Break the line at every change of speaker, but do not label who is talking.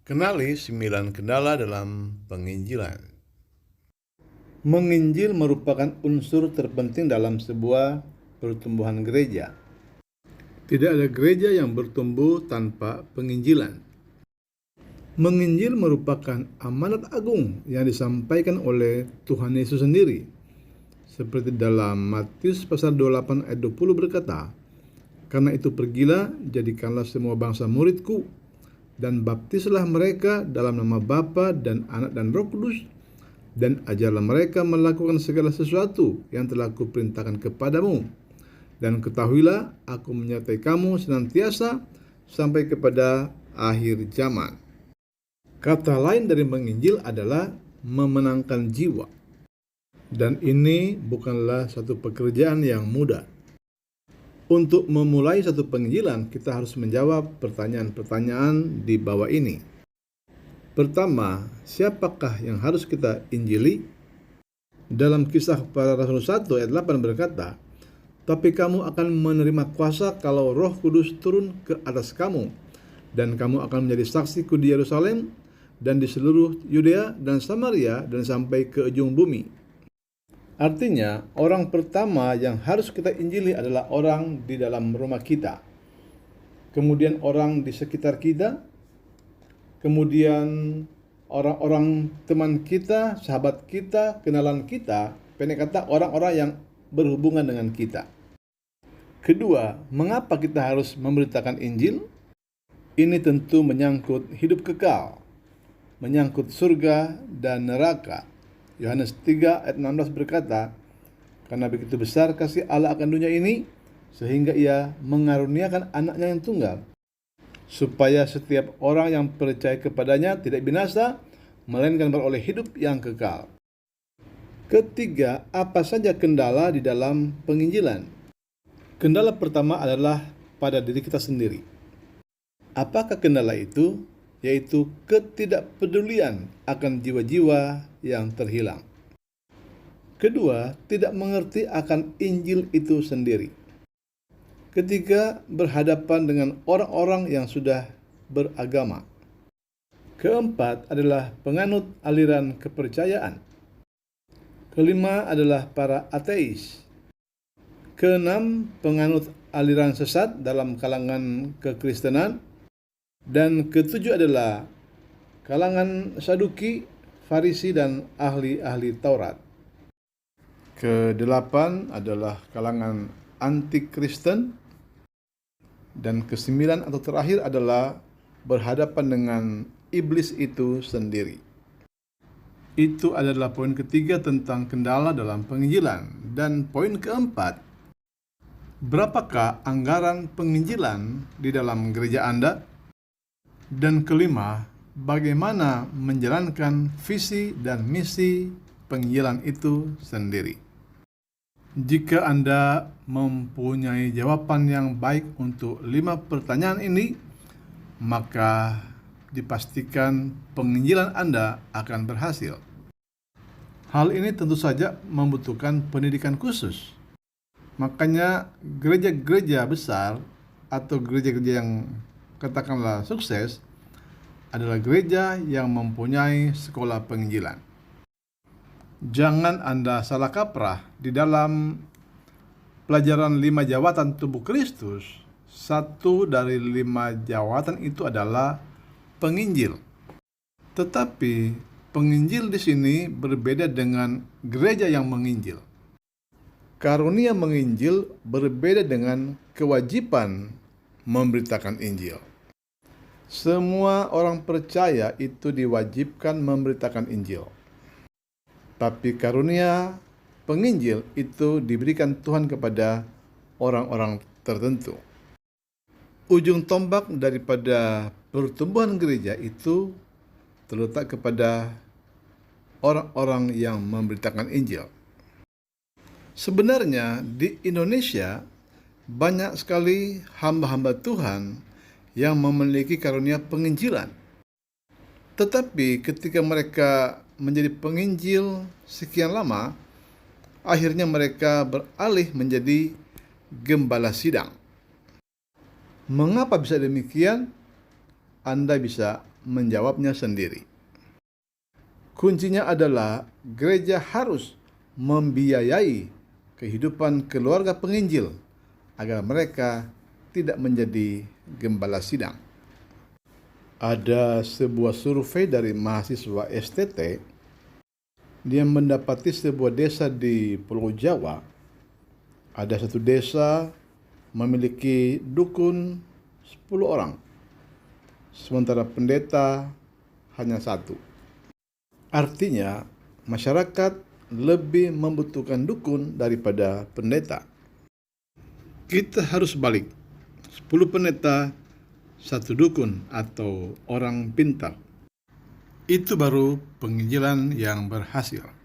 Kenali 9 kendala dalam penginjilan. Menginjil merupakan unsur terpenting dalam sebuah pertumbuhan gereja. Tidak ada gereja yang bertumbuh tanpa penginjilan. Menginjil merupakan amanat agung yang disampaikan oleh Tuhan Yesus sendiri. Seperti dalam Matius pasal 28 ayat 20 berkata, "Karena itu pergilah, jadikanlah semua bangsa muridku, dan baptislah mereka dalam nama Bapa dan Anak dan Roh Kudus, dan ajarlah mereka melakukan segala sesuatu yang telah kuperintahkan kepadamu. Dan ketahuilah, aku menyertai kamu senantiasa sampai kepada akhir zaman." Kata lain dari menginjil adalah memenangkan jiwa. Dan ini bukanlah satu pekerjaan yang mudah. Untuk memulai satu penginjilan, kita harus menjawab pertanyaan-pertanyaan di bawah ini. Pertama, siapakah yang harus kita injili? Dalam Kisah Para Rasul 1 ayat 8 berkata, "Tapi kamu akan menerima kuasa kalau Roh Kudus turun ke atas kamu, dan kamu akan menjadi saksiku di Yerusalem dan di seluruh Yudea dan Samaria dan sampai ke ujung bumi." Artinya, orang pertama yang harus kita injili adalah orang di dalam rumah kita, kemudian orang di sekitar kita, kemudian orang-orang teman kita, sahabat kita, kenalan kita, pendek kata orang-orang yang berhubungan dengan kita. Kedua, mengapa kita harus memberitakan Injil? Ini tentu menyangkut hidup kekal, menyangkut surga dan neraka. Yohanes 3 ayat 16 berkata, "Karena begitu besar kasih Allah akan dunia ini, sehingga ia mengaruniakan anaknya yang tunggal, supaya setiap orang yang percaya kepadanya tidak binasa, melainkan beroleh hidup yang kekal." Ketiga, apa saja kendala di dalam penginjilan? Kendala pertama adalah pada diri kita sendiri. Apakah kendala itu? Yaitu ketidakpedulian akan jiwa-jiwa yang terhilang. Kedua, tidak mengerti akan Injil itu sendiri. Ketiga, berhadapan dengan orang-orang yang sudah beragama. Keempat adalah penganut aliran kepercayaan. Kelima adalah para ateis. Keenam, penganut aliran sesat dalam kalangan kekristenan. Dan ketujuh adalah kalangan Saduki, Farisi, dan ahli-ahli Taurat. Kedelapan adalah kalangan anti-Kristen. Dan kesembilan atau terakhir adalah berhadapan dengan iblis itu sendiri. Itu adalah poin ketiga tentang kendala dalam penginjilan. Dan poin keempat, berapakah anggaran penginjilan di dalam gereja Anda? Dan kelima, bagaimana menjalankan visi dan misi penginjilan itu sendiri. Jika Anda mempunyai jawaban yang baik untuk 5 pertanyaan ini, maka dipastikan penginjilan Anda akan berhasil. Hal ini tentu saja membutuhkan pendidikan khusus. Makanya gereja-gereja besar atau gereja-gereja yang katakanlah sukses adalah gereja yang mempunyai sekolah penginjilan. Jangan Anda salah kaprah di dalam pelajaran 5 jawatan tubuh Kristus. Satu dari 5 jawatan itu adalah penginjil. Tetapi penginjil di sini berbeda dengan gereja yang menginjil. Karunia menginjil berbeda dengan kewajiban memberitakan Injil. Semua orang percaya itu diwajibkan memberitakan Injil. Tapi karunia penginjil itu diberikan Tuhan kepada orang-orang tertentu. Ujung tombak daripada pertumbuhan gereja itu terletak kepada orang-orang yang memberitakan Injil. Sebenarnya di Indonesia banyak sekali hamba-hamba Tuhan yang memiliki karunia penginjilan. Tetapi ketika mereka menjadi penginjil sekian lama, akhirnya mereka beralih menjadi gembala sidang. Mengapa bisa demikian? Anda bisa menjawabnya sendiri. Kuncinya adalah gereja harus membiayai kehidupan keluarga penginjil agar mereka tidak menjadi gembala sidang. Ada sebuah survei dari mahasiswa STT. Dia mendapati sebuah desa di Pulau Jawa. Ada satu desa memiliki dukun 10 orang, sementara pendeta hanya 1. Artinya, masyarakat lebih membutuhkan dukun daripada pendeta. Kita harus balik, 10 pendeta, 1 dukun atau orang pintar. Itu baru penginjilan yang berhasil.